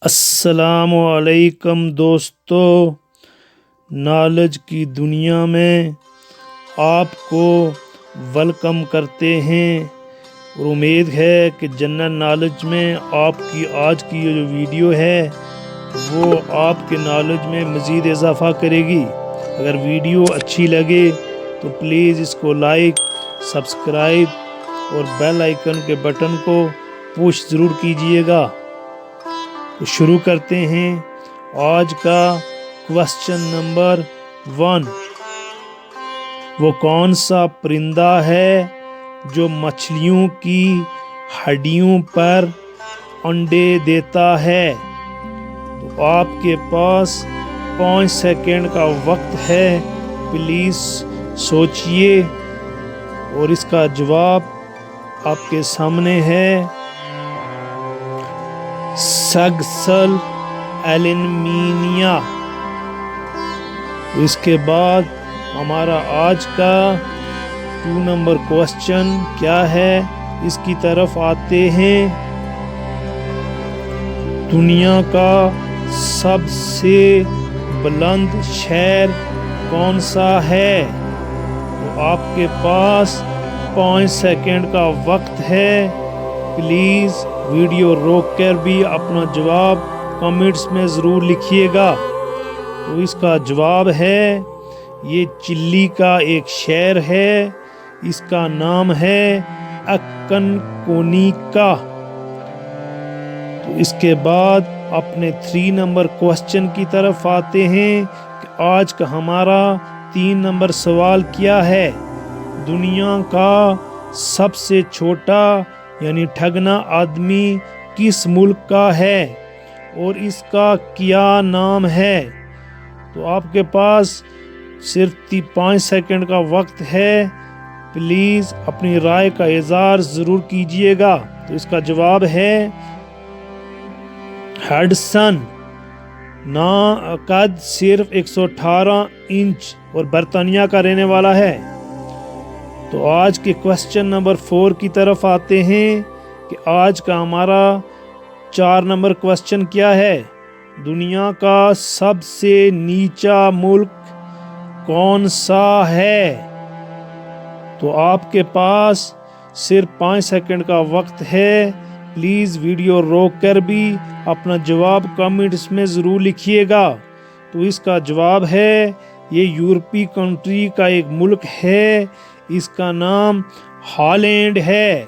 السلام علیکم دوستو، نالج کی دنیا میں آپ کو ویلکم کرتے ہیں اور امید ہے کہ جنرل نالج میں آپ کی آج کی جو ویڈیو ہے وہ آپ کے نالج میں مزید اضافہ کرے گی۔ اگر ویڈیو اچھی لگے تو پلیز اس کو لائک، سبسکرائب اور بیل آئیکن کے بٹن کو پوش ضرور کیجئے گا۔ تو شروع کرتے ہیں آج کا کوسچن نمبر 1۔ وہ کون سا پرندہ ہے جو مچھلیوں کی ہڈیوں پر انڈے دیتا ہے؟ تو آپ کے پاس 5 سیکنڈ کا وقت ہے، پلیز سوچئے اور اس کا جواب آپ کے سامنے ہے۔ سگسل ایلنمینیا۔ اس کے بعد ہمارا آج کا 2 نمبر کوسچن کیا ہے، اس کی طرف آتے ہیں۔ دنیا کا سب سے بلند شہر کون سا ہے؟ تو آپ کے پاس 5 سیکنڈ کا وقت ہے، پلیز ویڈیو روک کر بھی اپنا جواب کمنٹس میں ضرور لکھیے گا۔ تو اس کا جواب ہے، یہ چلی کا ایک شہر ہے، اس کا نام ہے اکنکونیکا۔ تو اس کے بعد اپنے 3 نمبر کوسچن کی طرف آتے ہیں کہ آج کا ہمارا 3 نمبر سوال کیا ہے؟ دنیا کا سب سے چھوٹا یعنی ٹھگنا آدمی کس ملک کا ہے اور اس کا کیا نام ہے؟ تو آپ کے پاس صرف 5 سیکنڈ کا وقت ہے، پلیز اپنی رائے کا اظہار ضرور کیجئے گا۔ تو اس کا جواب ہے ہڈسن۔ قد صرف 118 انچ اور برطانیہ کا رہنے والا ہے۔ تو آج کے کوسچن نمبر 4 کی طرف آتے ہیں کہ آج کا ہمارا 4 نمبر کوسچن کیا ہے؟ دنیا کا سب سے نیچا ملک کون سا ہے؟ تو آپ کے پاس صرف 5 سیکنڈ کا وقت ہے، پلیز ویڈیو روک کر بھی اپنا جواب کمنٹس میں ضرور لکھیے گا۔ تو اس کا جواب ہے، یہ یورپی کنٹری کا ایک ملک ہے، اس کا نام ہالینڈ ہے۔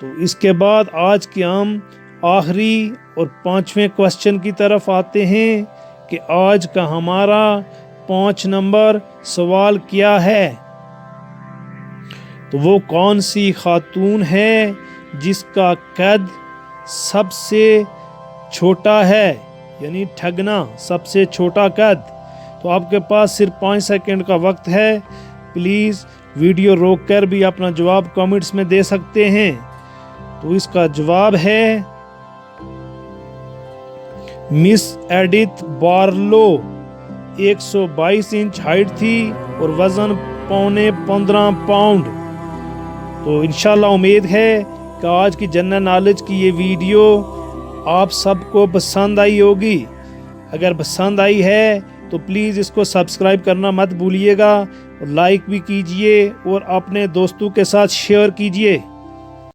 تو اس کے بعد آج کے ہم آخری اور 5ویں کوسچن کی طرف آتے ہیں کہ آج کا ہمارا 5 نمبر سوال کیا ہے؟ تو وہ کون سی خاتون ہے جس کا قد سب سے چھوٹا ہے یعنی ٹھگنا سب سے چھوٹا قد؟ تو آپ کے پاس صرف 5 سیکنڈ کا وقت ہے، پلیز ویڈیو روک کر بھی اپنا جواب کمنٹس میں دے سکتے ہیں۔ تو اس کا جواب ہے مس ایڈتھ بارلو۔ 122 انچ ہائٹ تھی اور وزن 15.25 پاؤنڈ۔ تو انشاءاللہ امید ہے کہ آج کی جنرل نالج کی یہ ویڈیو آپ سب کو پسند آئی ہوگی۔ اگر پسند آئی ہے تو پلیز اس کو سبسکرائب کرنا مت بھولیے گا اور لائک بھی کیجئے اور اپنے دوستوں کے ساتھ شیئر کیجئے۔